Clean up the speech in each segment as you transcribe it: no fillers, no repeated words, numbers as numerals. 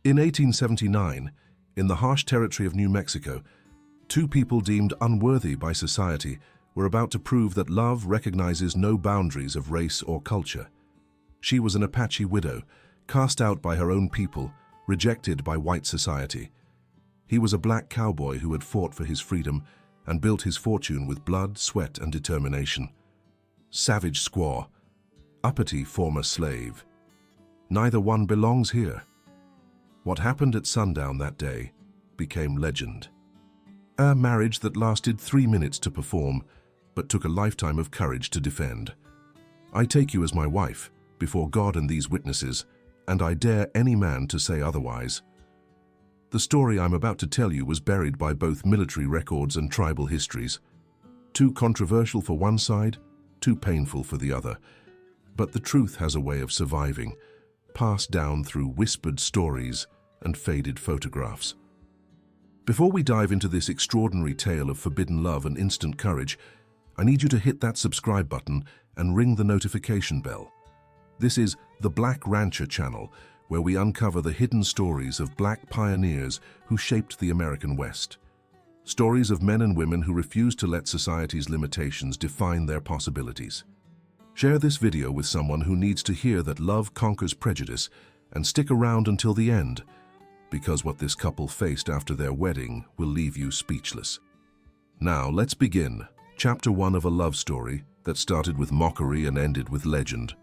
In 1879, in the harsh territory of New Mexico, two people deemed unworthy by society were about to prove that love recognizes no boundaries of race or culture. She was an Apache widow, cast out by her own people, rejected by white society. He was a black cowboy who had fought for his freedom and built his fortune with blood, sweat, and determination. Savage squaw, uppity former slave. Neither one belongs here. What happened at sundown that day became legend. A marriage that lasted 3 minutes to perform, but took a lifetime of courage to defend. I take you as my wife, before God and these witnesses, and I dare any man to say otherwise. The story I'm about to tell you was buried by both military records and tribal histories. Too controversial for one side, too painful for the other. But the truth has a way of surviving, passed down through whispered stories and faded photographs. Before we dive into this extraordinary tale of forbidden love and instant courage, I need you to hit that subscribe button and ring the notification bell. This is the Black Rancher channel, where we uncover the hidden stories of black pioneers who shaped the American West. Stories of men and women who refused to let society's limitations define their possibilities. Share this video with someone who needs to hear that love conquers prejudice, and stick around until the end, because what this couple faced after their wedding will leave you speechless. Now, let's begin. Chapter 1 of a love story that started with mockery and ended with legend.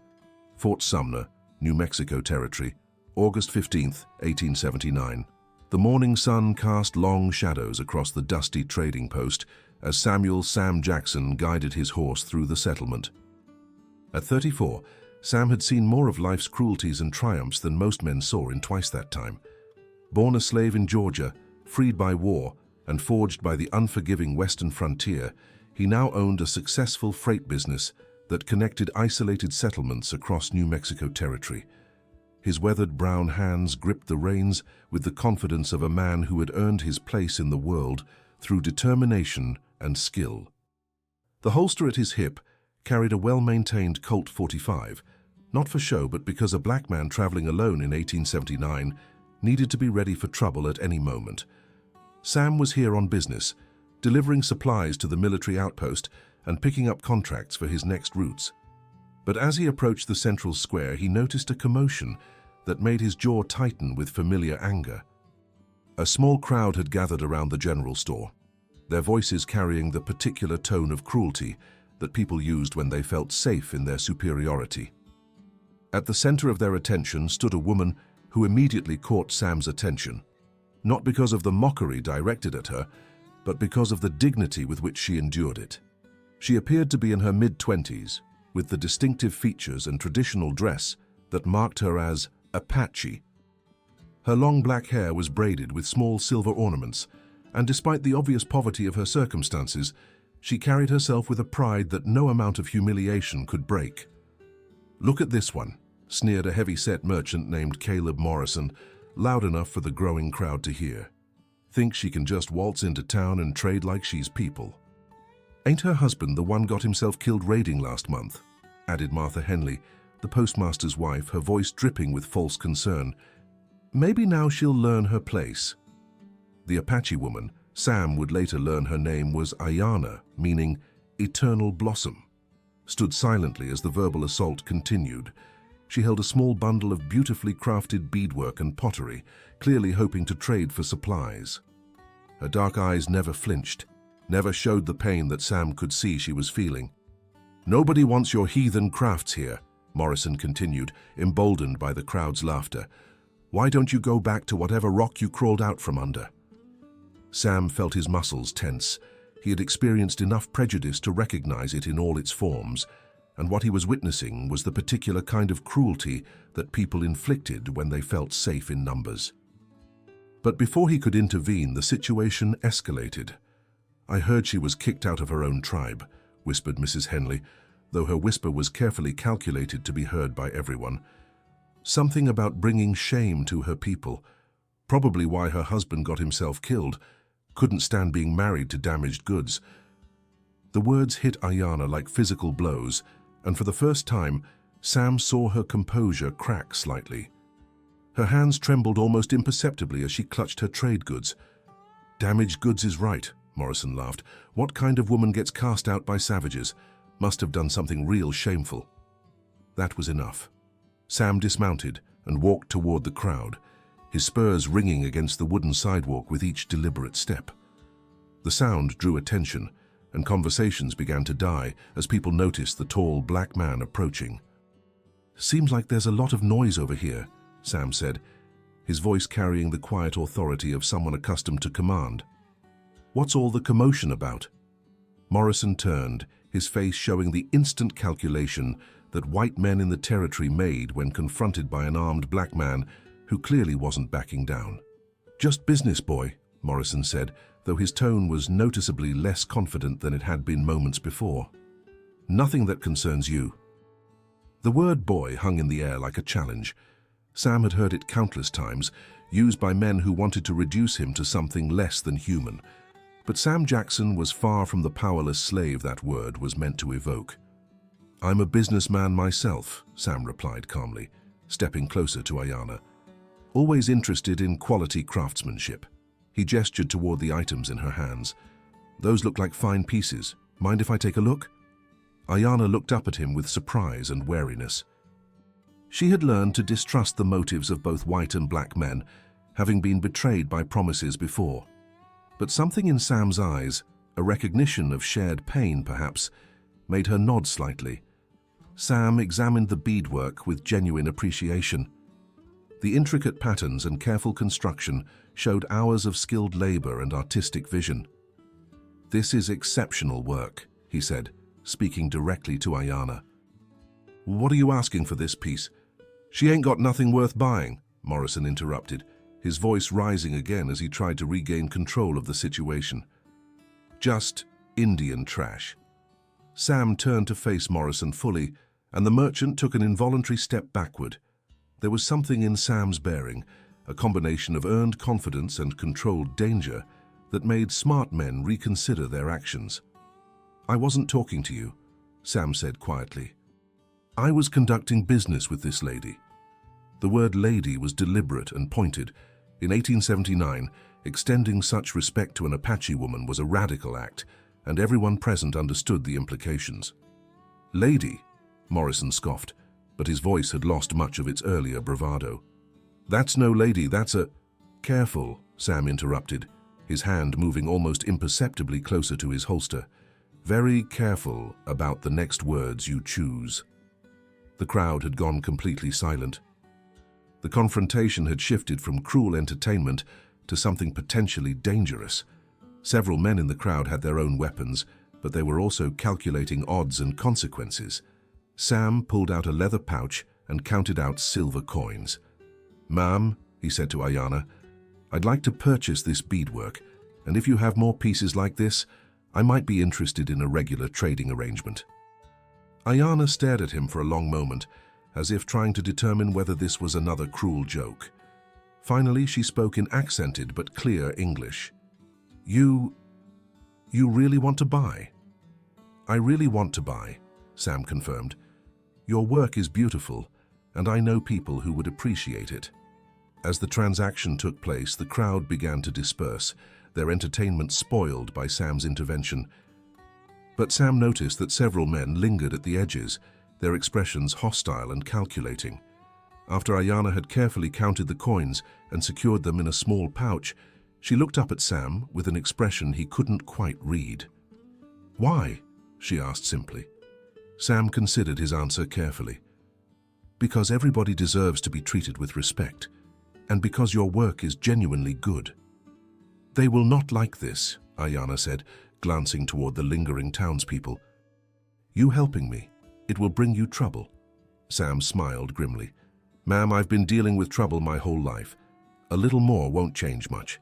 Fort Sumner, New Mexico Territory, August 15, 1879. The morning sun cast long shadows across the dusty trading post as Samuel "Sam" Jackson guided his horse through the settlement. At 34, Sam had seen more of life's cruelties and triumphs than most men saw in twice that time. Born a slave in Georgia, freed by war, and forged by the unforgiving western frontier, he now owned a successful freight business that connected isolated settlements across New Mexico Territory. His weathered brown hands gripped the reins with the confidence of a man who had earned his place in the world through determination and skill. The holster at his hip carried a well-maintained Colt .45, not for show but because a black man traveling alone in 1879 needed to be ready for trouble at any moment. Sam was here on business, delivering supplies to the military outpost and picking up contracts for his next routes. But as he approached the central square, he noticed a commotion that made his jaw tighten with familiar anger. A small crowd had gathered around the general store, their voices carrying the particular tone of cruelty that people used when they felt safe in their superiority. At the center of their attention stood a woman who immediately caught Sam's attention, not because of the mockery directed at her, but because of the dignity with which she endured it. She appeared to be in her mid-20s, with the distinctive features and traditional dress that marked her as Apache. Her long black hair was braided with small silver ornaments, and despite the obvious poverty of her circumstances, she carried herself with a pride that no amount of humiliation could break. "Look at this one," sneered a heavy-set merchant named Caleb Morrison, loud enough for the growing crowd to hear. "Thinks she can just waltz into town and trade like she's people." "Ain't her husband the one got himself killed raiding last month?" added Martha Henley, the postmaster's wife, her voice dripping with false concern. "Maybe now she'll learn her place." The Apache woman, Sam would later learn her name was Aiyana, meaning eternal blossom, stood silently as the verbal assault continued. She held a small bundle of beautifully crafted beadwork and pottery, clearly hoping to trade for supplies. Her dark eyes never flinched, never showed the pain that Sam could see she was feeling. "Nobody wants your heathen crafts here," Morrison continued, emboldened by the crowd's laughter. "Why don't you go back to whatever rock you crawled out from under?" Sam felt his muscles tense. He had experienced enough prejudice to recognize it in all its forms, and what he was witnessing was the particular kind of cruelty that people inflicted when they felt safe in numbers. But before he could intervene, the situation escalated. "I heard she was kicked out of her own tribe," whispered Mrs. Henley, though her whisper was carefully calculated to be heard by everyone. "Something about bringing shame to her people. Probably why her husband got himself killed. Couldn't stand being married to damaged goods." The words hit Aiyana like physical blows, and for the first time, Sam saw her composure crack slightly. Her hands trembled almost imperceptibly as she clutched her trade goods. "Damaged goods is right," Morrison laughed. "What kind of woman gets cast out by savages? Must have done something real shameful." That was enough. Sam dismounted and walked toward the crowd, his spurs ringing against the wooden sidewalk with each deliberate step. The sound drew attention, and conversations began to die as people noticed the tall black man approaching. "Seems like there's a lot of noise over here," Sam said, his voice carrying the quiet authority of someone accustomed to command. "What's all the commotion about?" Morrison turned, his face showing the instant calculation that white men in the territory made when confronted by an armed black man who clearly wasn't backing down. "Just business, boy," Morrison said, though his tone was noticeably less confident than it had been moments before. "Nothing that concerns you." The word boy hung in the air like a challenge. Sam had heard it countless times, used by men who wanted to reduce him to something less than human. But Sam Jackson was far from the powerless slave that word was meant to evoke. "I'm a businessman myself," Sam replied calmly, stepping closer to Aiyana. "Always interested in quality craftsmanship." He gestured toward the items in her hands. "Those look like fine pieces. Mind if I take a look?" Aiyana looked up at him with surprise and wariness. She had learned to distrust the motives of both white and black men, having been betrayed by promises before. But something in Sam's eyes, a recognition of shared pain perhaps, made her nod slightly. Sam examined the beadwork with genuine appreciation. The intricate patterns and careful construction showed hours of skilled labor and artistic vision. "This is exceptional work," he said, speaking directly to Aiyana. "What are you asking for this piece?" "She ain't got nothing worth buying," Morrison interrupted, his voice rising again as he tried to regain control of the situation. "Just Indian trash." Sam turned to face Morrison fully, and the merchant took an involuntary step backward. There was something in Sam's bearing, a combination of earned confidence and controlled danger, that made smart men reconsider their actions. "I wasn't talking to you," Sam said quietly. "I was conducting business with this lady." The word lady was deliberate and pointed. In 1879, extending such respect to an Apache woman was a radical act, and everyone present understood the implications. "Lady?" Morrison scoffed, but his voice had lost much of its earlier bravado. "That's no lady, that's a—" "Careful," Sam interrupted, his hand moving almost imperceptibly closer to his holster. "Very careful about the next words you choose." The crowd had gone completely silent. The confrontation had shifted from cruel entertainment to something potentially dangerous. Several men in the crowd had their own weapons, but they were also calculating odds and consequences. Sam pulled out a leather pouch and counted out silver coins. "Ma'am," he said to Aiyana, "I'd like to purchase this beadwork, and if you have more pieces like this, I might be interested in a regular trading arrangement." Aiyana stared at him for a long moment, as if trying to determine whether this was another cruel joke. Finally, she spoke in accented but clear English. You really want to buy?" "I really want to buy," Sam confirmed. "Your work is beautiful, and I know people who would appreciate it." As the transaction took place, the crowd began to disperse, their entertainment spoiled by Sam's intervention. But Sam noticed that several men lingered at the edges, their expressions hostile and calculating. After Aiyana had carefully counted the coins and secured them in a small pouch, she looked up at Sam with an expression he couldn't quite read. "Why?" she asked simply. Sam considered his answer carefully. "Because everybody deserves to be treated with respect, and because your work is genuinely good." "They will not like this," Aiyana said, glancing toward the lingering townspeople. "You helping me, it will bring you trouble." Sam smiled grimly. "Ma'am, I've been dealing with trouble my whole life. A little more won't change much."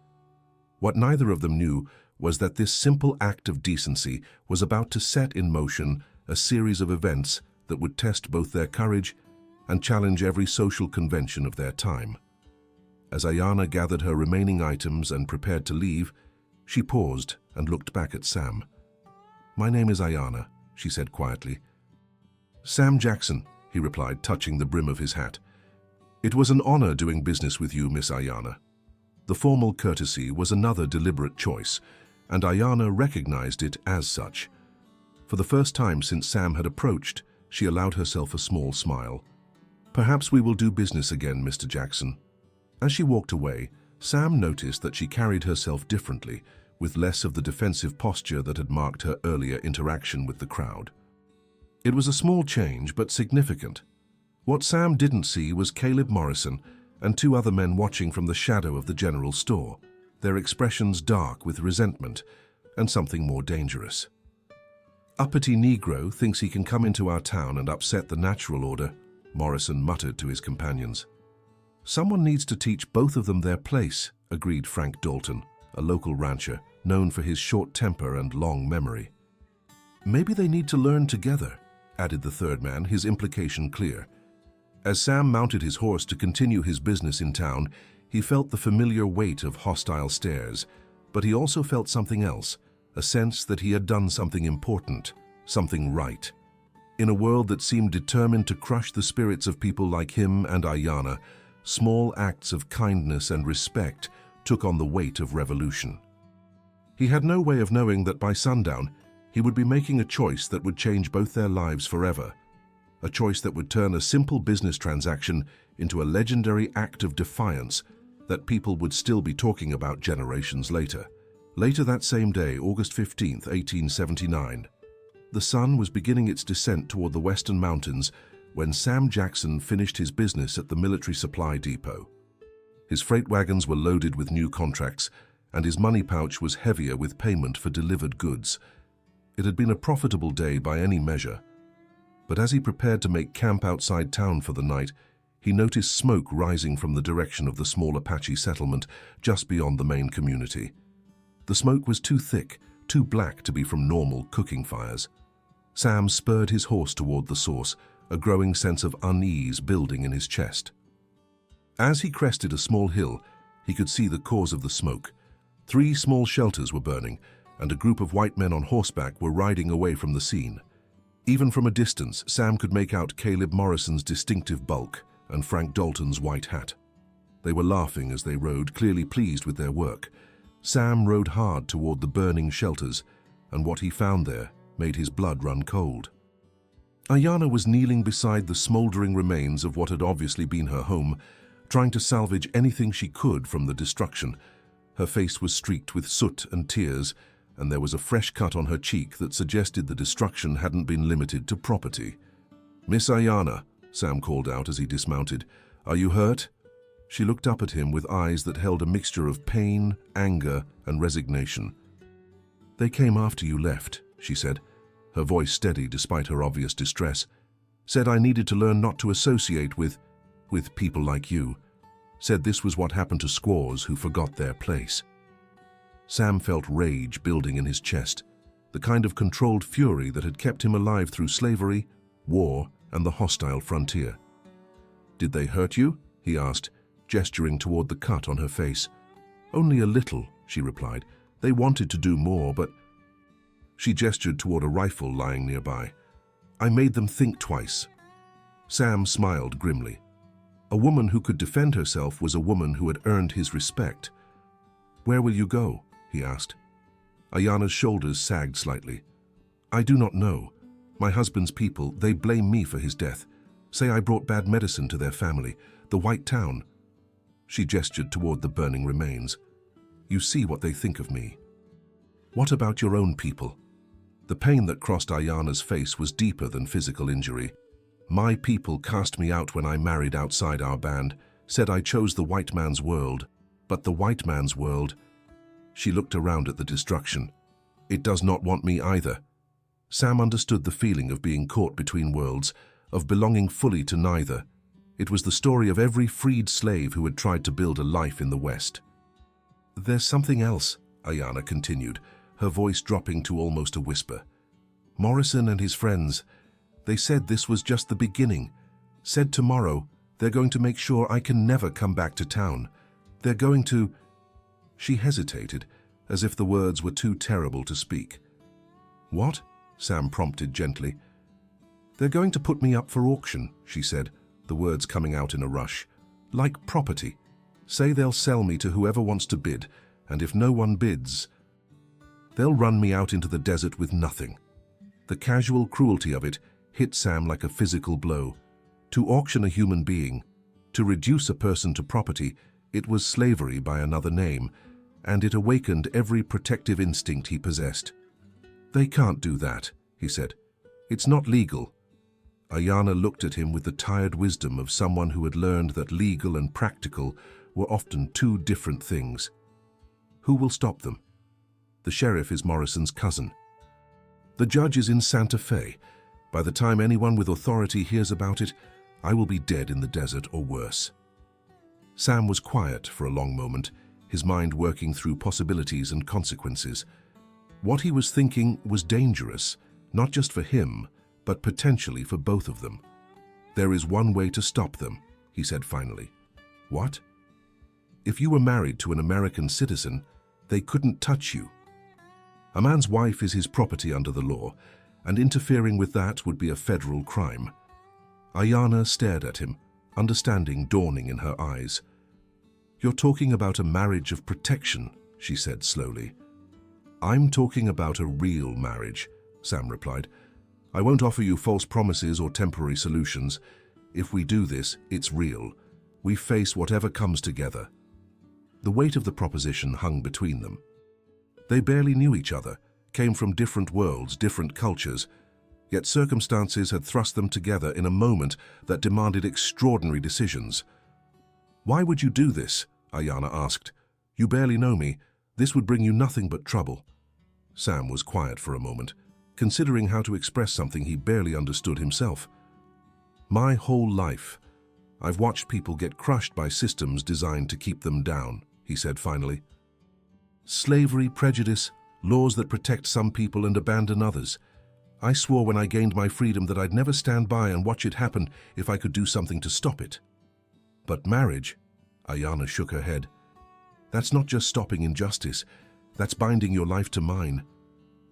What neither of them knew was that this simple act of decency was about to set in motion a series of events that would test both their courage and challenge every social convention of their time. As Aiyana gathered her remaining items and prepared to leave, she paused and looked back at Sam. "My name is Aiyana," she said quietly. "Sam Jackson," he replied, touching the brim of his hat. "It was an honor doing business with you, Miss Aiyana." The formal courtesy was another deliberate choice, and Aiyana recognized it as such. For the first time since Sam had approached, she allowed herself a small smile. "Perhaps we will do business again, Mr. Jackson." As she walked away, Sam noticed that she carried herself differently, with less of the defensive posture that had marked her earlier interaction with the crowd. It was a small change, but significant. What Sam didn't see was Caleb Morrison and two other men watching from the shadow of the general store, their expressions dark with resentment and something more dangerous. "Uppity Negro thinks he can come into our town and upset the natural order," Morrison muttered to his companions. "Someone needs to teach both of them their place," agreed Frank Dalton, a local rancher known for his short temper and long memory. "Maybe they need to learn together," added the third man, his implication clear. As Sam mounted his horse to continue his business in town, he felt the familiar weight of hostile stares, but he also felt something else, a sense that he had done something important, something right. In a world that seemed determined to crush the spirits of people like him and Aiyana, small acts of kindness and respect took on the weight of revolution. He had no way of knowing that by sundown, he would be making a choice that would change both their lives forever, a choice that would turn a simple business transaction into a legendary act of defiance that people would still be talking about generations later. Later that same day, August 15th, 1879, the sun was beginning its descent toward the western mountains when Sam Jackson finished his business at the military supply depot. His freight wagons were loaded with new contracts, and his money pouch was heavier with payment for delivered goods. It had been a profitable day by any measure. But as he prepared to make camp outside town for the night, he noticed smoke rising from the direction of the small Apache settlement just beyond the main community. The smoke was too thick, too black to be from normal cooking fires. Sam spurred his horse toward the source, a growing sense of unease building in his chest. As he crested a small hill, he could see the cause of the smoke. 3 small shelters were burning, and a group of white men on horseback were riding away from the scene. Even from a distance, Sam could make out Caleb Morrison's distinctive bulk and Frank Dalton's white hat. They were laughing as they rode, clearly pleased with their work. Sam rode hard toward the burning shelters, and what he found there made his blood run cold. Aiyana was kneeling beside the smoldering remains of what had obviously been her home, trying to salvage anything she could from the destruction. Her face was streaked with soot and tears, and there was a fresh cut on her cheek that suggested the destruction hadn't been limited to property. "Miss Aiyana," Sam called out as he dismounted, "are you hurt?" She looked up at him with eyes that held a mixture of pain, anger, and resignation. "They came after you left," she said, her voice steady despite her obvious distress. "Said I needed to learn not to associate with people like you. Said this was what happened to squaws who forgot their place." Sam felt rage building in his chest, the kind of controlled fury that had kept him alive through slavery, war, and the hostile frontier. "Did they hurt you?" he asked, gesturing toward the cut on her face. "Only a little," she replied. "They wanted to do more, but—" She gestured toward a rifle lying nearby. "I made them think twice." Sam smiled grimly. A woman who could defend herself was a woman who had earned his respect. "Where will you go?" he asked. Aiyana's shoulders sagged slightly. "I do not know. My husband's people, they blame me for his death. Say I brought bad medicine to their family, the White Town." She gestured toward the burning remains. "You see what they think of me." "What about your own people?" The pain that crossed Aiyana's face was deeper than physical injury. "My people cast me out when I married outside our band, said I chose the white man's world. But the white man's world—" She looked around at the destruction. "It does not want me either." Sam understood the feeling of being caught between worlds, of belonging fully to neither. It was the story of every freed slave who had tried to build a life in the West. "There's something else," Aiyana continued, her voice dropping to almost a whisper. "Morrison and his friends, they said this was just the beginning. Said tomorrow they're going to make sure I can never come back to town. They're going to—" She hesitated, as if the words were too terrible to speak. "What?" Sam prompted gently. "They're going to put me up for auction," she said, the words coming out in a rush. Like property. Say they'll sell me to whoever wants to bid, and if no one bids, they'll run me out into the desert with nothing. The casual cruelty of it hit Sam like a physical blow. To auction a human being, to reduce a person to property, it was slavery by another name, and it awakened every protective instinct he possessed. "They can't do that," he said. "It's not legal." Aiyana looked at him with the tired wisdom of someone who had learned that legal and practical were often two different things. "Who will stop them?" "The sheriff is Morrison's cousin. The judge is in Santa Fe. By the time anyone with authority hears about it, I will be dead in the desert or worse." Sam was quiet for a long moment, his mind working through possibilities and consequences. What he was thinking was dangerous, not just for him, but potentially for both of them. "There is one way to stop them," he said finally. "What?" "If you were married to an American citizen, they couldn't touch you. A man's wife is his property under the law, and interfering with that would be a federal crime." Aiyana stared at him, understanding dawning in her eyes. "You're talking about a marriage of protection," she said slowly. "I'm talking about a real marriage," Sam replied. "I won't offer you false promises or temporary solutions. If we do this, it's real. We face whatever comes together." The weight of the proposition hung between them. They barely knew each other, came from different worlds, different cultures, yet circumstances had thrust them together in a moment that demanded extraordinary decisions. "Why would you do this?" Aiyana asked. "You barely know me. This would bring you nothing but trouble." Sam was quiet for a moment, considering how to express something he barely understood himself. "My whole life, I've watched people get crushed by systems designed to keep them down," he said finally. "Slavery, prejudice, laws that protect some people and abandon others. I swore when I gained my freedom that I'd never stand by and watch it happen if I could do something to stop it." "But marriage," Aiyana shook her head. "That's not just stopping injustice, that's binding your life to mine."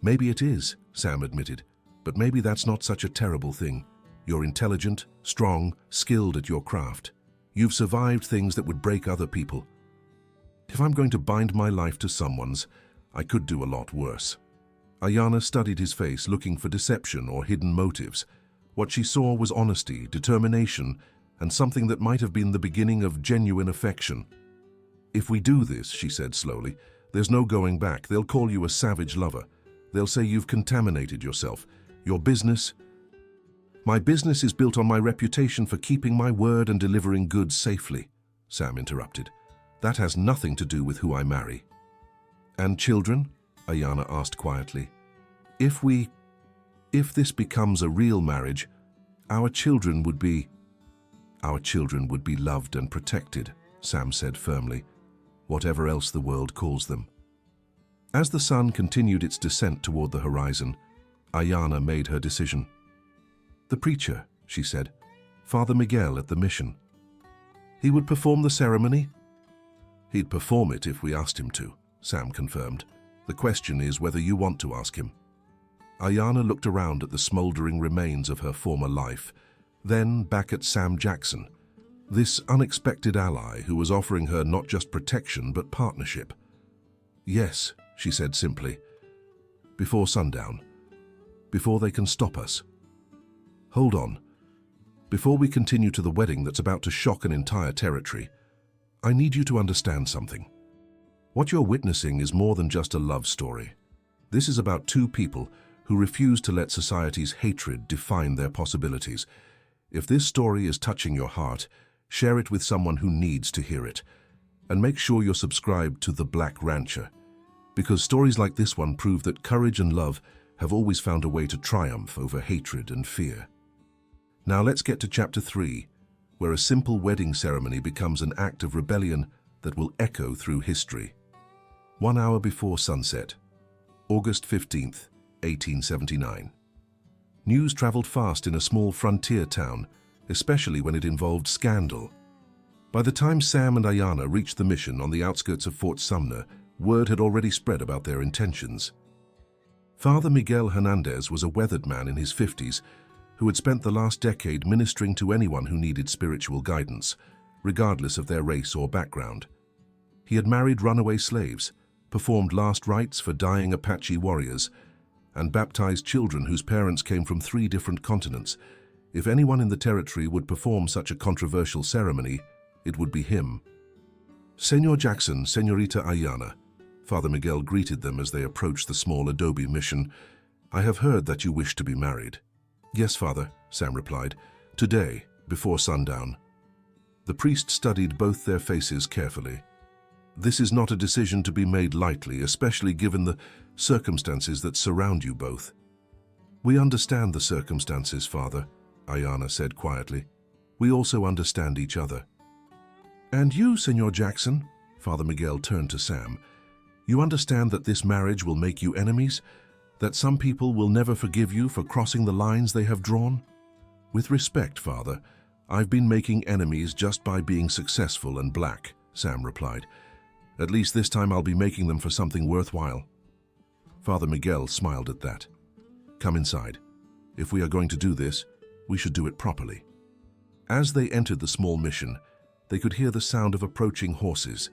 "Maybe it is," Sam admitted, "but maybe that's not such a terrible thing. You're intelligent, strong, skilled at your craft. You've survived things that would break other people. If I'm going to bind my life to someone's, I could do a lot worse." Aiyana studied his face, looking for deception or hidden motives. What she saw was honesty, determination, and something that might have been the beginning of genuine affection. "If we do this," she said slowly, "there's no going back. They'll call you a savage lover. They'll say you've contaminated yourself. Your business..." "My business is built on my reputation for keeping my word and delivering goods safely," Sam interrupted. "That has nothing to do with who I marry." "And children?" Aiyana asked quietly. If this becomes a real marriage, our children would be loved and protected," Sam said firmly, "whatever else the world calls them." As the sun continued its descent toward the horizon, Aiyana made her decision. "The preacher," she said, "Father Miguel at the mission. He would perform the ceremony?" "He'd perform it if we asked him to," Sam confirmed. "The question is whether you want to ask him." Aiyana looked around at the smoldering remains of her former life, then back at Sam Jackson, this unexpected ally who was offering her not just protection but partnership. "Yes," she said simply, "before sundown, before they can stop us." "Hold on. Before we continue to the wedding that's about to shock an entire territory, I need you to understand something. What you're witnessing is more than just a love story. This is about two people who refuse to let society's hatred define their possibilities. If this story is touching your heart, share it with someone who needs to hear it. And make sure you're subscribed to The Black Rancher, because stories like this one prove that courage and love have always found a way to triumph over hatred and fear. Now let's get to Chapter 3, where a simple wedding ceremony becomes an act of rebellion that will echo through history. 1 hour before sunset, August 15th, 1879. News traveled fast in a small frontier town, especially when it involved scandal. By the time Sam and Aiyana reached the mission on the outskirts of Fort Sumner, word had already spread about their intentions. Father Miguel Hernandez was a weathered man in his 50s who had spent the last decade ministering to anyone who needed spiritual guidance, regardless of their race or background. He had married runaway slaves, performed last rites for dying Apache warriors, and baptized children whose parents came from 3 different continents. If anyone in the territory would perform such a controversial ceremony, it would be him. "Senor Jackson, Senorita Aiyana," Father Miguel greeted them as they approached the small adobe mission. "I have heard that you wish to be married." "Yes, Father," Sam replied. "Today, before sundown." The priest studied both their faces carefully. "This is not a decision to be made lightly, especially given the circumstances that surround you both." "We understand the circumstances, Father," Aiyana said quietly. "We also understand each other." "And you, Senor Jackson," Father Miguel turned to Sam, "you understand that this marriage will make you enemies? That some people will never forgive you for crossing the lines they have drawn?" "With respect, Father, I've been making enemies just by being successful and black," Sam replied. "At least this time I'll be making them for something worthwhile." Father Miguel smiled at that. "Come inside. If we are going to do this, we should do it properly." As they entered the small mission, they could hear the sound of approaching horses.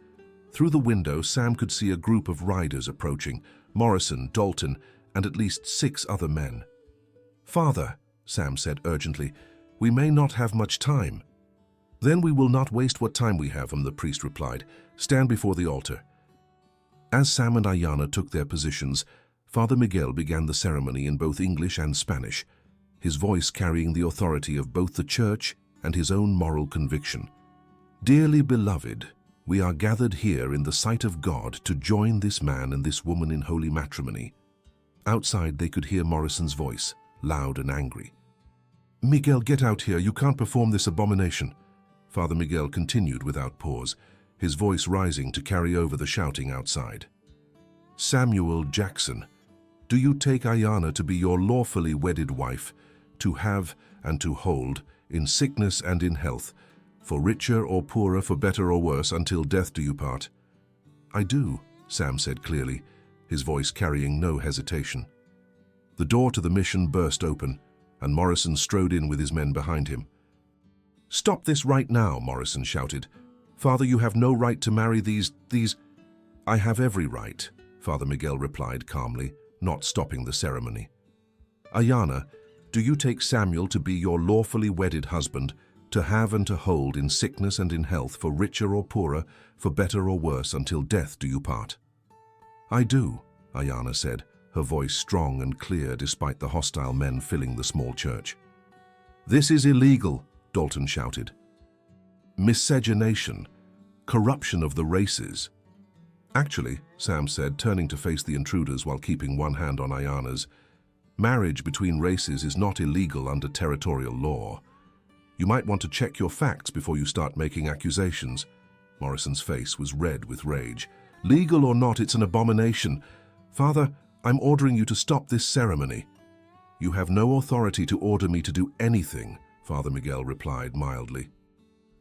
Through the window, Sam could see a group of riders approaching, Morrison, Dalton, and at least 6 other men. "Father," Sam said urgently, "we may not have much time." "Then we will not waste what time we have," the priest replied. "Stand before the altar." As Sam and Aiyana took their positions, Father Miguel began the ceremony in both English and Spanish, his voice carrying the authority of both the church and his own moral conviction. "Dearly beloved, we are gathered here in the sight of God to join this man and this woman in holy matrimony." Outside, they could hear Morrison's voice, loud and angry. "Miguel, get out here. You can't perform this abomination." Father Miguel continued without pause, his voice rising to carry over the shouting outside. "Samuel Jackson, do you take Aiyana to be your lawfully wedded wife, to have and to hold, in sickness and in health, for richer or poorer, for better or worse, until death do you part?" "I do," Sam said clearly, his voice carrying no hesitation. The door to the mission burst open, and Morrison strode in with his men behind him. "Stop this right now," Morrison shouted. "Father, you have no right to marry these... "I have every right," Father Miguel replied calmly, not stopping the ceremony. "Aiyana, do you take Samuel to be your lawfully wedded husband, to have and to hold in sickness and in health, for richer or poorer, for better or worse, until death do you part?" "I do," Aiyana said, her voice strong and clear despite the hostile men filling the small church. "This is illegal," Dalton shouted. "Miscegenation, corruption of the races." "Actually," Sam said, turning to face the intruders while keeping one hand on Aiyana's, "marriage between races is not illegal under territorial law. You might want to check your facts before you start making accusations." Morrison's face was red with rage. "Legal or not, it's an abomination. Father, I'm ordering you to stop this ceremony." "You have no authority to order me to do anything," Father Miguel replied mildly.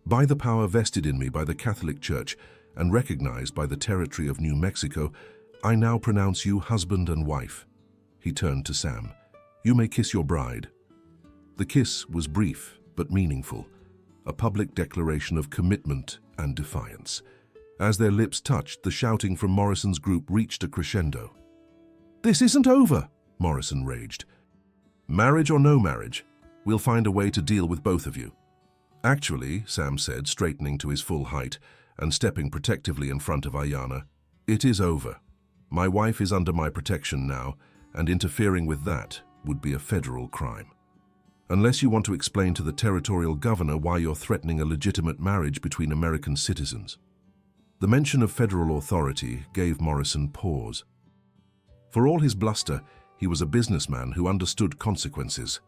"By the power vested in me by the Catholic Church and recognized by the territory of New Mexico, I now pronounce you husband and wife." He turned to Sam. "You may kiss your bride." The kiss was brief but meaningful, a public declaration of commitment and defiance. As their lips touched, the shouting from Morrison's group reached a crescendo. "This isn't over," Morrison raged. "Marriage or no marriage, we'll find a way to deal with both of you." "Actually," Sam said, straightening to his full height and stepping protectively in front of Aiyana, "it is over. My wife is under my protection now, and interfering with that would be a federal crime. Unless you want to explain to the territorial governor why you're threatening a legitimate marriage between American citizens." The mention of federal authority gave Morrison pause. For all his bluster, he was a businessman who understood consequences.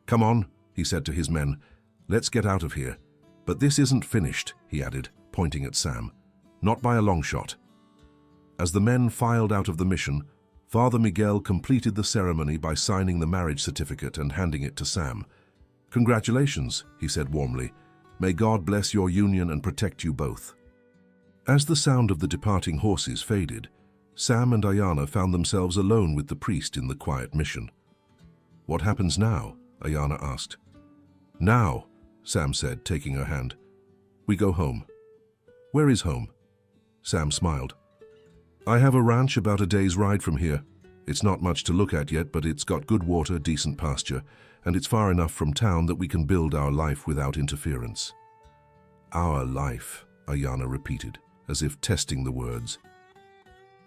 "Come on," he said to his men, "let's get out of here. But this isn't finished," he added, pointing at Sam. "Not by a long shot." As the men filed out of the mission, Father Miguel completed the ceremony by signing the marriage certificate and handing it to Sam. "Congratulations," he said warmly. "May God bless your union and protect you both." As the sound of the departing horses faded, Sam and Aiyana found themselves alone with the priest in the quiet mission. "What happens now?" Aiyana asked. "Now," Sam said, taking her hand, We go home. Where is home? Sam smiled. I have a ranch about a day's ride from here. It's not much to look at yet, but it's got good water, decent pasture, and it's far enough from town that we can build our life without interference. Our life, Aiyana repeated, as if testing the words.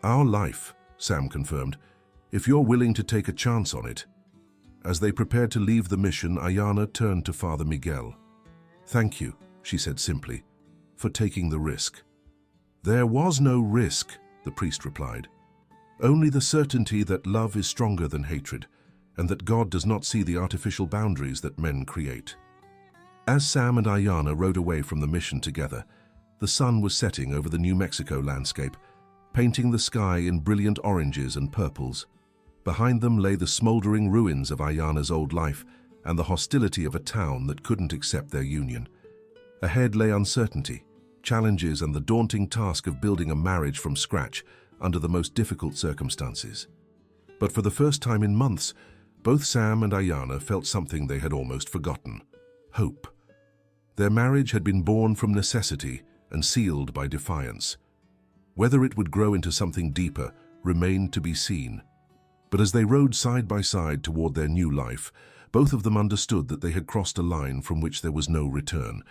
Our life, Sam confirmed, if you're willing to take a chance on it. As they prepared to leave the mission, Aiyana turned to Father Miguel. Thank you, she said simply, for taking the risk. There was no risk, the priest replied. Only the certainty that love is stronger than hatred, and that God does not see the artificial boundaries that men create. As Sam and Aiyana rode away from the mission together, the sun was setting over the New Mexico landscape, painting the sky in brilliant oranges and purples. Behind them lay the smoldering ruins of Aiyana's old life and the hostility of a town that couldn't accept their union. Ahead lay uncertainty, challenges, and the daunting task of building a marriage from scratch under the most difficult circumstances. But for the first time in months, both Sam and Aiyana felt something they had almost forgotten: hope. Their marriage had been born from necessity and sealed by defiance. Whether it would grow into something deeper remained to be seen. But as they rode side by side toward their new life, both of them understood that they had crossed a line from which there was no return.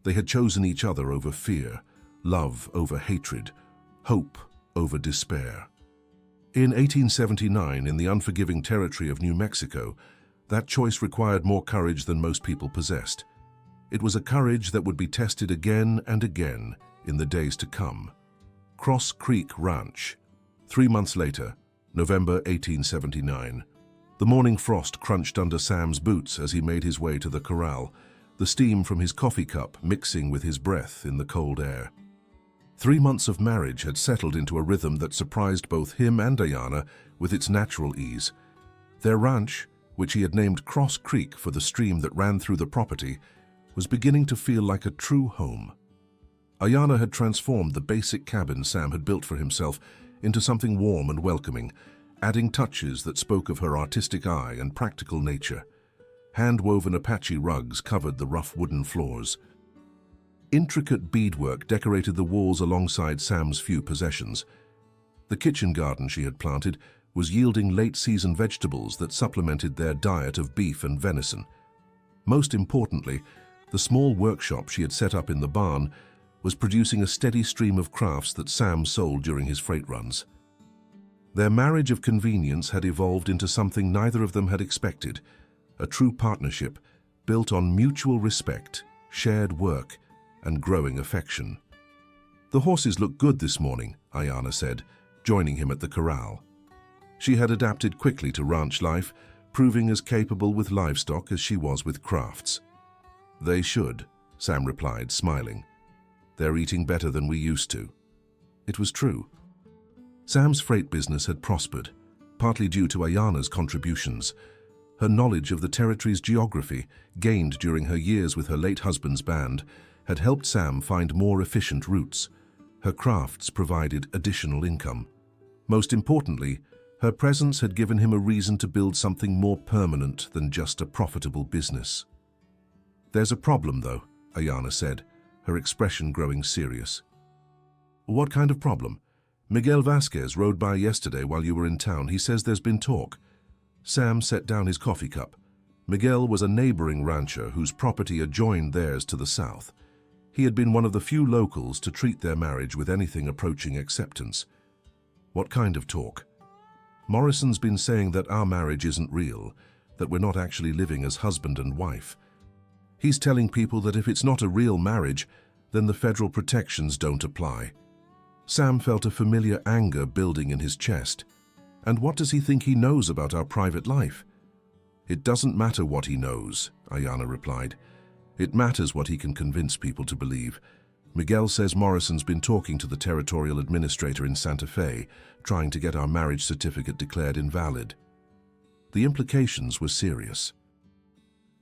They had chosen each other over fear, love over hatred, hope over despair. In 1879, in the unforgiving territory of New Mexico, that choice required more courage than most people possessed. It was a courage that would be tested again and again in the days to come. Cross Creek Ranch. 3 months later, November 1879. The morning frost crunched under Sam's boots as he made his way to the corral, the steam from his coffee cup mixing with his breath in the cold air. 3 months of marriage had settled into a rhythm that surprised both him and Aiyana with its natural ease. Their ranch, which he had named Cross Creek for the stream that ran through the property, was beginning to feel like a true home. Aiyana had transformed the basic cabin Sam had built for himself into something warm and welcoming, adding touches that spoke of her artistic eye and practical nature. Hand-woven Apache rugs covered the rough wooden floors. Intricate beadwork decorated the walls alongside Sam's few possessions. The kitchen garden she had planted was yielding late-season vegetables that supplemented their diet of beef and venison. Most importantly, the small workshop she had set up in the barn was producing a steady stream of crafts that Sam sold during his freight runs. Their marriage of convenience had evolved into something neither of them had expected, a true partnership built on mutual respect, shared work, and growing affection. The horses look good this morning, Aiyana said, joining him at the corral. She had adapted quickly to ranch life, proving as capable with livestock as she was with crafts. They should, Sam replied, smiling. They're eating better than we used to. It was true. Sam's freight business had prospered, partly due to Aiyana's contributions. Her knowledge of the territory's geography, gained during her years with her late husband's band, had helped Sam find more efficient routes. Her crafts provided additional income. Most importantly, her presence had given him a reason to build something more permanent than just a profitable business. There's a problem, though, Aiyana said, her expression growing serious. What kind of problem? Miguel Vasquez rode by yesterday while you were in town. He says there's been talk. Sam set down his coffee cup. Miguel was a neighboring rancher whose property adjoined theirs to the south. He had been one of the few locals to treat their marriage with anything approaching acceptance. What kind of talk? Morrison's been saying that our marriage isn't real, that we're not actually living as husband and wife. He's telling people that if it's not a real marriage, then the federal protections don't apply. Sam felt a familiar anger building in his chest. And what does he think he knows about our private life? It doesn't matter what he knows, Aiyana replied. It matters what he can convince people to believe. Miguel says Morrison's been talking to the territorial administrator in Santa Fe, trying to get our marriage certificate declared invalid. The implications were serious.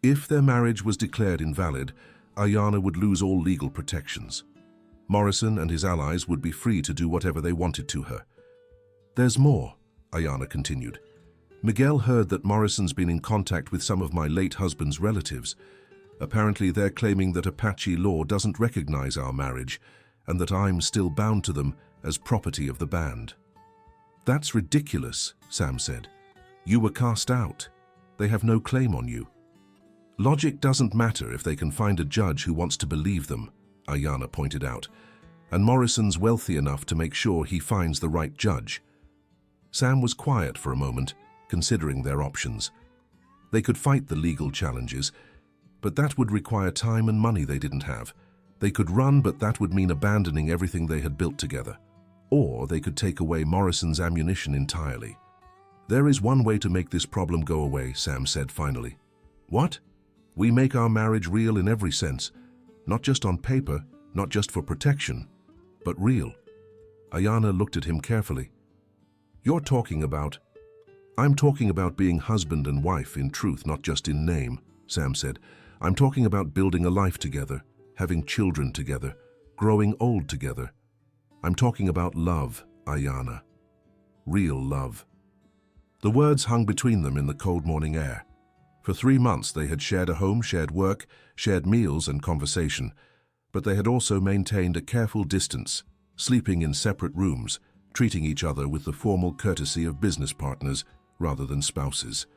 If their marriage was declared invalid, Aiyana would lose all legal protections. Morrison and his allies would be free to do whatever they wanted to her. There's more, Aiyana continued. Miguel heard that Morrison's been in contact with some of my late husband's relatives. Apparently they're claiming that Apache law doesn't recognize our marriage and that I'm still bound to them as property of the band. That's ridiculous, Sam said. You were cast out. They have no claim on you. Logic doesn't matter if they can find a judge who wants to believe them, Aiyana pointed out, and Morrison's wealthy enough to make sure he finds the right judge. Sam was quiet for a moment, considering their options. They could fight the legal challenges, but that would require time and money they didn't have. They could run, but that would mean abandoning everything they had built together. Or they could take away Morrison's ammunition entirely. There is one way to make this problem go away, Sam said finally. What? We make our marriage real in every sense, not just on paper, not just for protection, but real. Aiyana looked at him carefully. You're talking about... I'm talking about being husband and wife in truth, not just in name, Sam said. I'm talking about building a life together, having children together, growing old together. I'm talking about love, Aiyana. Real love. The words hung between them in the cold morning air. For 3 months they had shared a home, shared work, shared meals and conversation, but they had also maintained a careful distance, sleeping in separate rooms, treating each other with the formal courtesy of business partners rather than spouses.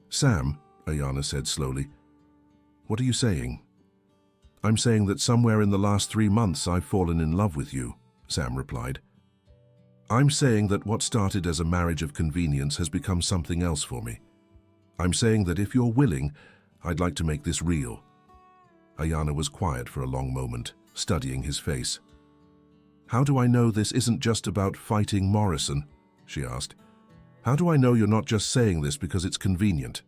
Sam, Aiyana said slowly, what are you saying? I'm saying that somewhere in the last 3 months I've fallen in love with you, Sam replied. I'm saying that what started as a marriage of convenience has become something else for me. I'm saying that if you're willing, I'd like to make this real. Aiyana was quiet for a long moment, studying his face. How do I know this isn't just about fighting Morrison? She asked. How do I know you're not just saying this because it's convenient?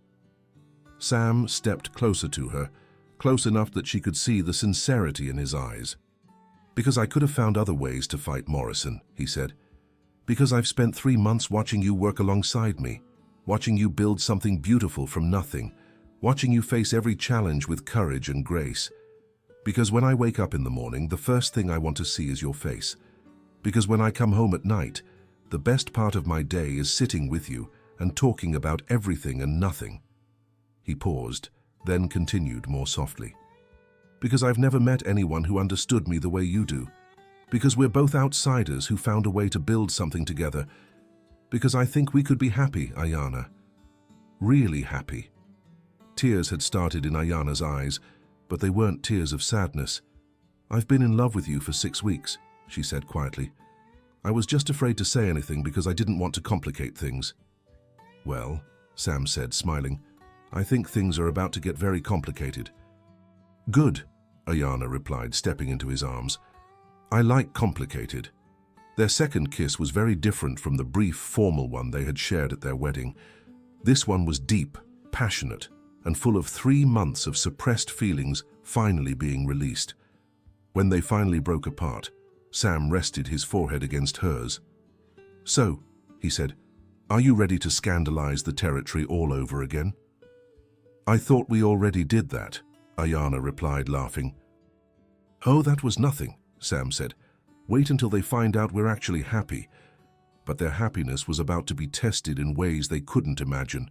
Sam stepped closer to her, close enough that she could see the sincerity in his eyes. Because I could have found other ways to fight Morrison, he said. Because I've spent 3 months watching you work alongside me, watching you build something beautiful from nothing, watching you face every challenge with courage and grace. Because when I wake up in the morning, the first thing I want to see is your face. Because when I come home at night, the best part of my day is sitting with you and talking about everything and nothing. He paused, then continued more softly. Because I've never met anyone who understood me the way you do. Because we're both outsiders who found a way to build something together. Because I think we could be happy, Aiyana. Really happy. Tears had started in Aiyana's eyes, but they weren't tears of sadness. I've been in love with you for 6 weeks, she said quietly. I was just afraid to say anything because I didn't want to complicate things. Well, Sam said, smiling, I think things are about to get very complicated. Good, Aiyana replied, stepping into his arms. I like complicated. Their second kiss was very different from the brief, formal one they had shared at their wedding. This one was deep, passionate, and full of 3 months of suppressed feelings finally being released. When they finally broke apart, Sam rested his forehead against hers. So, he said, are you ready to scandalize the territory all over again? I thought we already did that, Aiyana replied, laughing. Oh, that was nothing, Sam said. Wait until they find out we're actually happy. But their happiness was about to be tested in ways they couldn't imagine,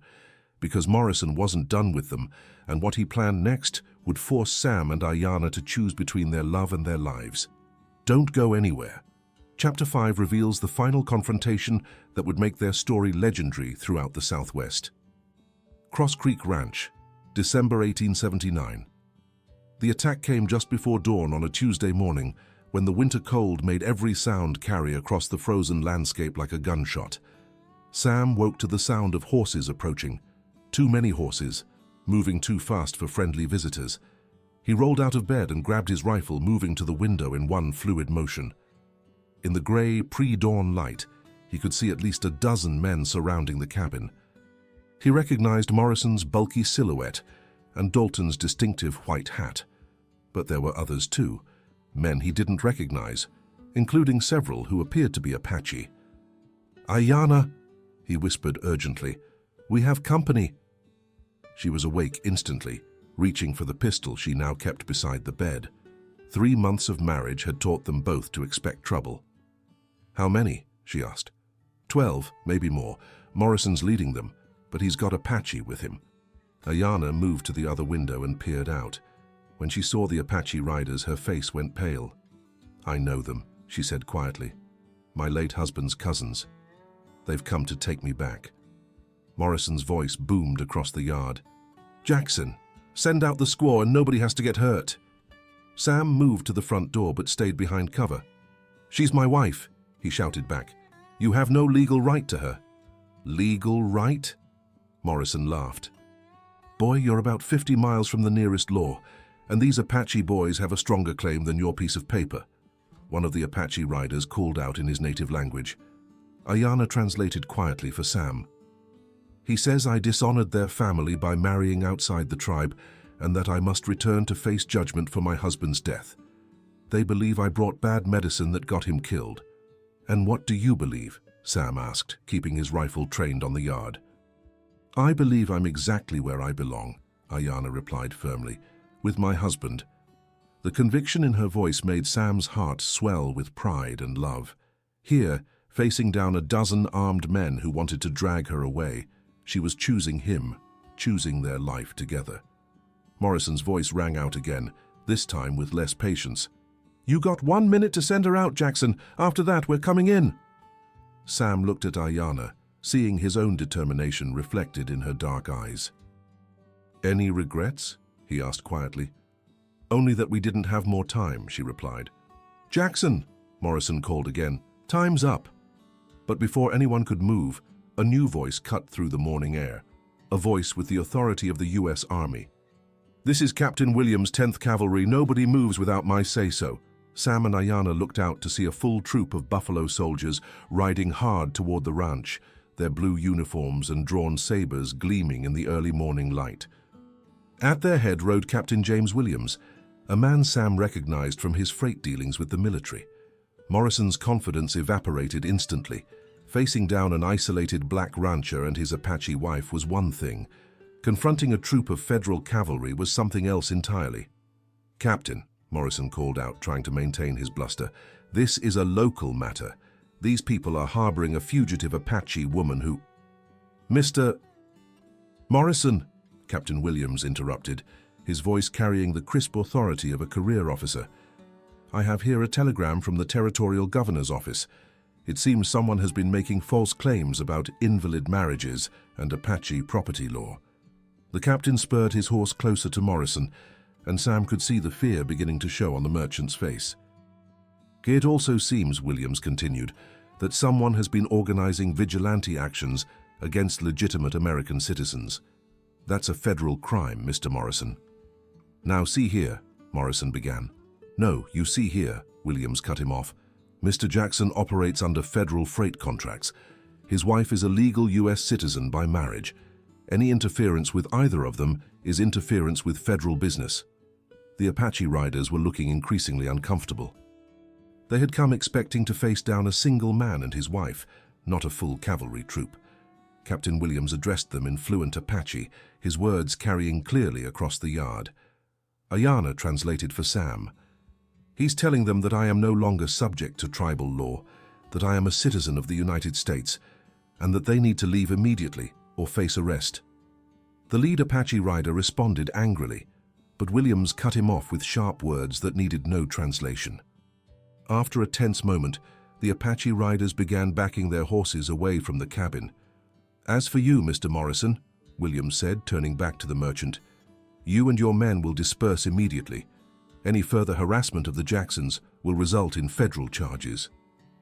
because Morrison wasn't done with them, and what he planned next would force Sam and Aiyana to choose between their love and their lives. Don't go anywhere. Chapter 5 reveals the final confrontation that would make their story legendary throughout the Southwest. Cross Creek Ranch, December 1879. The attack came just before dawn on a Tuesday morning, when the winter cold made every sound carry across the frozen landscape like a gunshot. Sam woke to the sound of horses approaching. Too many horses, moving too fast for friendly visitors. He rolled out of bed and grabbed his rifle, moving to the window in one fluid motion. In the gray, pre-dawn light, he could see at least a dozen men surrounding the cabin. He recognized Morrison's bulky silhouette and Dalton's distinctive white hat. But there were others too, men he didn't recognize, including several who appeared to be Apache. Aiyana, he whispered urgently, we have company. She was awake instantly, reaching for the pistol she now kept beside the bed. 3 months of marriage had taught them both to expect trouble. How many? She asked. 12, maybe more. Morrison's leading them, but he's got Apache with him. Aiyana moved to the other window and peered out. When she saw the Apache riders, her face went pale. "I know them," she said quietly. "My late husband's cousins. They've come to take me back." Morrison's voice boomed across the yard. "Jackson, send out the squaw and nobody has to get hurt." Sam moved to the front door but stayed behind cover. "She's my wife," he shouted back. "You have no legal right to her." "Legal right?" Morrison laughed. "Boy, you're about 50 miles from the nearest law, and these Apache boys have a stronger claim than your piece of paper." One of the Apache riders called out in his native language. Aiyana translated quietly for Sam. "He says I dishonored their family by marrying outside the tribe, and that I must return to face judgment for my husband's death. They believe I brought bad medicine that got him killed." "And what do you believe?" Sam asked, keeping his rifle trained on the yard. "I believe I'm exactly where I belong," Aiyana replied firmly, "with my husband." The conviction in her voice made Sam's heart swell with pride and love. Here, facing down a dozen armed men who wanted to drag her away, she was choosing him, choosing their life together. Morrison's voice rang out again, this time with less patience. "You got 1 minute to send her out, Jackson. After that, we're coming in." Sam looked at Aiyana, seeing his own determination reflected in her dark eyes. "Any regrets?" he asked quietly. "Only that we didn't have more time," she replied. "Jackson," Morrison called again, "time's up." But before anyone could move, a new voice cut through the morning air, a voice with the authority of the U.S. Army. "This is Captain Williams, 10th Cavalry. Nobody moves without my say-so." Sam and Aiyana looked out to see a full troop of buffalo soldiers riding hard toward the ranch, their blue uniforms and drawn sabers gleaming in the early morning light. At their head rode Captain James Williams, a man Sam recognized from his freight dealings with the military. Morrison's confidence evaporated instantly. Facing down an isolated black rancher and his Apache wife was one thing. Confronting a troop of federal cavalry was something else entirely. "Captain," Morrison called out, trying to maintain his bluster, "this is a local matter. These people are harboring a fugitive Apache woman who—" "Mr. Morrison," Captain Williams interrupted, his voice carrying the crisp authority of a career officer. "I have here a telegram from the Territorial Governor's office. It seems someone has been making false claims about invalid marriages and Apache property law." The captain spurred his horse closer to Morrison, and Sam could see the fear beginning to show on the merchant's face. "It also seems," Williams continued, "that someone has been organizing vigilante actions against legitimate American citizens. That's a federal crime, Mr. Morrison." "Now see here," Morrison began. "No, you see here," Williams cut him off. "Mr. Jackson operates under federal freight contracts. His wife is a legal U.S. citizen by marriage. Any interference with either of them is interference with federal business." The Apache riders were looking increasingly uncomfortable. They had come expecting to face down a single man and his wife, not a full cavalry troop. Captain Williams addressed them in fluent Apache, his words carrying clearly across the yard. Aiyana translated for Sam. "He's telling them that I am no longer subject to tribal law, that I am a citizen of the United States, and that they need to leave immediately or face arrest." The lead Apache rider responded angrily, but Williams cut him off with sharp words that needed no translation. After a tense moment, the Apache riders began backing their horses away from the cabin. "As for you, Mr. Morrison," Williams said, turning back to the merchant, "you and your men will disperse immediately. Any further harassment of the Jacksons will result in federal charges."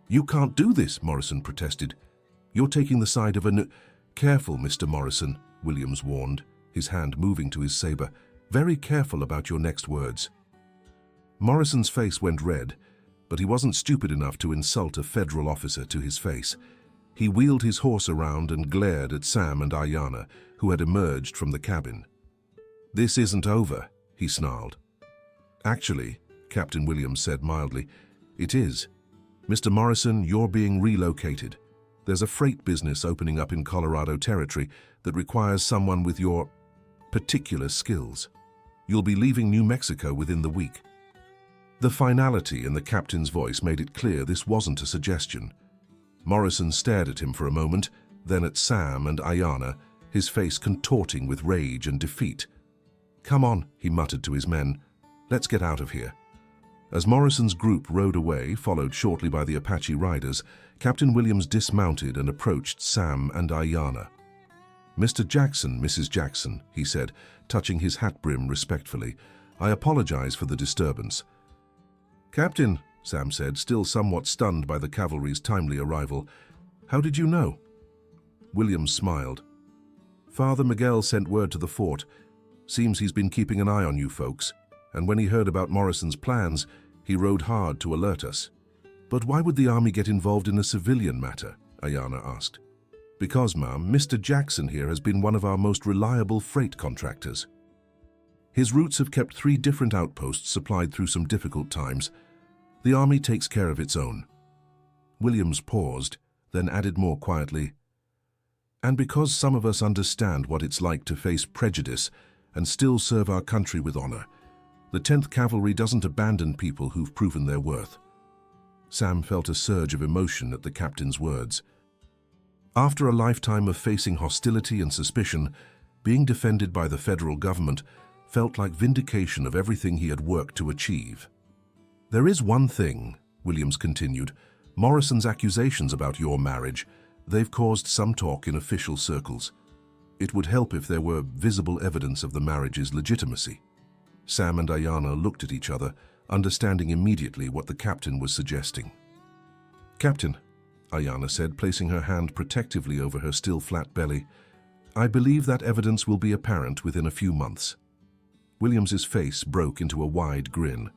"You can't do this," Morrison protested. "You're taking the side of a—" "Careful, Mr. Morrison," Williams warned, his hand moving to his saber. "Very careful about your next words." Morrison's face went red, but he wasn't stupid enough to insult a federal officer to his face. He wheeled his horse around and glared at Sam and Aiyana, who had emerged from the cabin. "This isn't over," he snarled. "Actually," Captain Williams said mildly, "it is. Mr. Morrison, you're being relocated. There's a freight business opening up in Colorado Territory that requires someone with your particular skills. You'll be leaving New Mexico within the week." The finality in the captain's voice made it clear this wasn't a suggestion. Morrison stared at him for a moment, then at Sam and Aiyana, his face contorting with rage and defeat. "Come on," he muttered to his men. Let's get out of here." As Morrison's group rode away, followed shortly by the Apache riders, Captain Williams dismounted and approached Sam and Aiyana. "Mr. Jackson, Mrs. Jackson," he said, touching his hat brim respectfully, "I apologize for the disturbance." "Captain," Sam said, still somewhat stunned by the cavalry's timely arrival, "how did you know?" Williams smiled. "Father Miguel sent word to the fort. Seems he's been keeping an eye on you folks, and when he heard about Morrison's plans, he rode hard to alert us." "But why would the army get involved in a civilian matter?" Aiyana asked. "Because, ma'am, Mr. Jackson here has been one of our most reliable freight contractors. His routes have kept 3 different outposts supplied through some difficult times. The army takes care of its own." Williams paused, then added more quietly, "And because some of us understand what it's like to face prejudice and still serve our country with honor, the 10th Cavalry doesn't abandon people who've proven their worth." Sam felt a surge of emotion at the captain's words. After a lifetime of facing hostility and suspicion, being defended by the federal government felt like vindication of everything he had worked to achieve. "There is one thing," Williams continued, "Morrison's accusations about your marriage, they've caused some talk in official circles. It would help if there were visible evidence of the marriage's legitimacy." Sam and Aiyana looked at each other, understanding immediately what the captain was suggesting. "Captain," Aiyana said, placing her hand protectively over her still flat belly, "I believe that evidence will be apparent within a few months." Williams's face broke into a wide grin.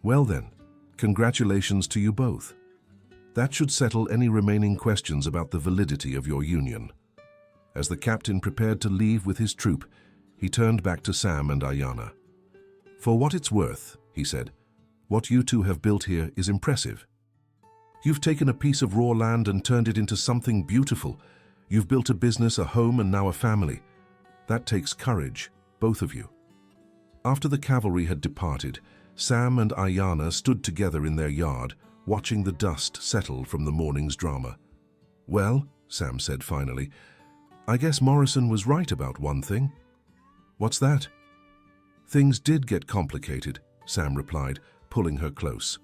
"Well then, congratulations to you both. That should settle any remaining questions about the validity of your union." As the captain prepared to leave with his troop, he turned back to Sam and Aiyana. "For what it's worth," he said, "what you two have built here is impressive. You've taken a piece of raw land and turned it into something beautiful. You've built a business, a home, and now a family. That takes courage, both of you." After the cavalry had departed, Sam and Aiyana stood together in their yard, watching the dust settle from the morning's drama. "Well," Sam said finally, "I guess Morrison was right about one thing." "What's that?" "Things did get complicated," Sam replied, pulling her close.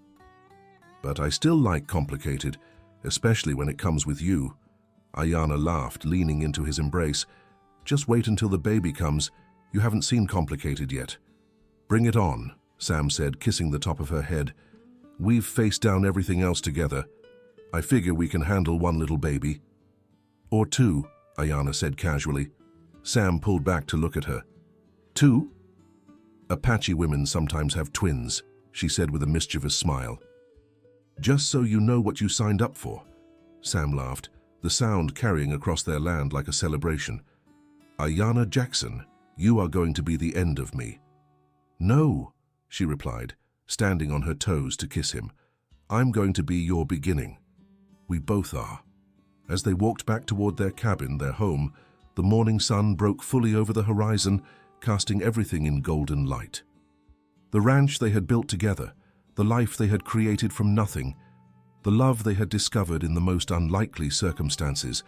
"But I still like complicated, especially when it comes with you." Aiyana laughed, leaning into his embrace. "Just wait until the baby comes. You haven't seen complicated yet." "Bring it on," Sam said, kissing the top of her head. "We've faced down everything else together. I figure we can handle one little baby." "Or 2, Aiyana said casually. Sam pulled back to look at her. "2? "Apache women sometimes have twins," she said with a mischievous smile. "Just so you know what you signed up for." Sam laughed, the sound carrying across their land like a celebration. "Aiyana Jackson, you are going to be the end of me." "No," she replied, standing on her toes to kiss him. "I'm going to be your beginning." "We both are." As they walked back toward their cabin, their home, the morning sun broke fully over the horizon, casting everything in golden light. The ranch they had built together, the life they had created from nothing, the love they had discovered in the most unlikely circumstances,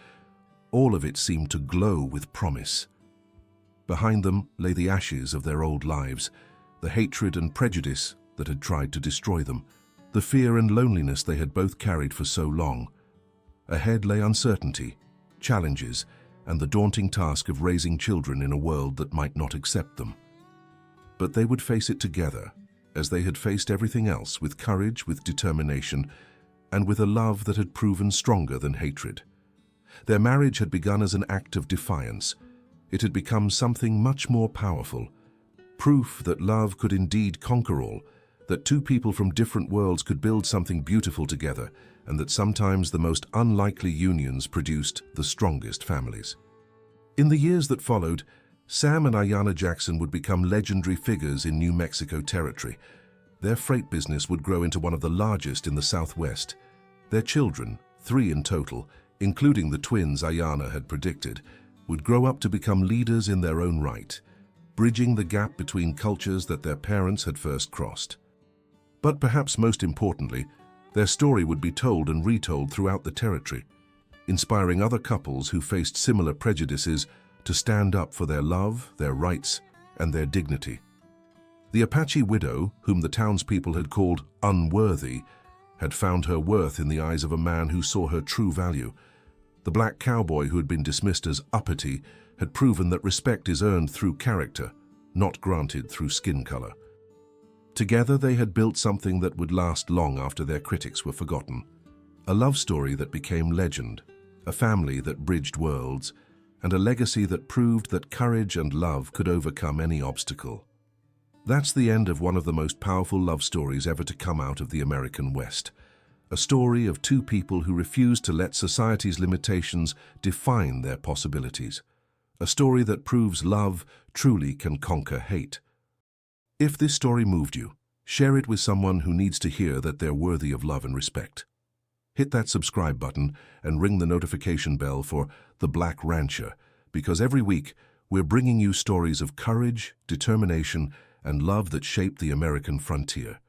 all of it seemed to glow with promise. Behind them lay the ashes of their old lives, the hatred and prejudice that had tried to destroy them, the fear and loneliness they had both carried for so long. Ahead lay uncertainty, challenges, and the daunting task of raising children in a world that might not accept them. But they would face it together, as they had faced everything else, with courage, with determination, and with a love that had proven stronger than hatred. Their marriage had begun as an act of defiance. It had become something much more powerful, proof that love could indeed conquer all, that 2 people from different worlds could build something beautiful together, and that sometimes the most unlikely unions produced the strongest families. In the years that followed, Sam and Aiyana Jackson would become legendary figures in New Mexico territory. Their freight business would grow into one of the largest in the Southwest. Their children, 3 in total, including the twins Aiyana had predicted, would grow up to become leaders in their own right, bridging the gap between cultures that their parents had first crossed. But perhaps most importantly, their story would be told and retold throughout the territory, inspiring other couples who faced similar prejudices to stand up for their love, their rights, and their dignity. The Apache widow, whom the townspeople had called Unworthy, had found her worth in the eyes of a man who saw her true value. The black cowboy, who had been dismissed as uppity, had proven that respect is earned through character, not granted through skin color. Together they had built something that would last long after their critics were forgotten. A love story that became legend, a family that bridged worlds, and a legacy that proved that courage and love could overcome any obstacle. That's the end of one of the most powerful love stories ever to come out of the American West. A story of two people who refused to let society's limitations define their possibilities. A story that proves love truly can conquer hate. If this story moved you, share it with someone who needs to hear that they're worthy of love and respect. Hit that subscribe button and ring the notification bell for The Black Rancher, because every week we're bringing you stories of courage, determination, and love that shaped the American frontier.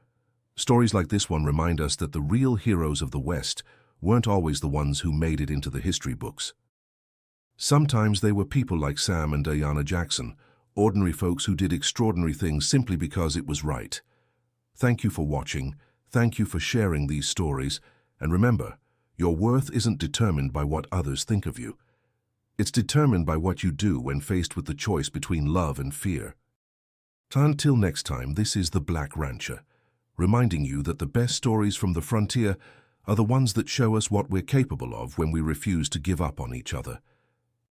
Stories like this one remind us that the real heroes of the West weren't always the ones who made it into the history books. Sometimes they were people like Sam and Aiyana Jackson, ordinary folks who did extraordinary things simply because it was right. Thank you for watching, thank you for sharing these stories, and remember, your worth isn't determined by what others think of you. It's determined by what you do when faced with the choice between love and fear. Until next time, this is The Black Rancher, reminding you that the best stories from the frontier are the ones that show us what we're capable of when we refuse to give up on each other.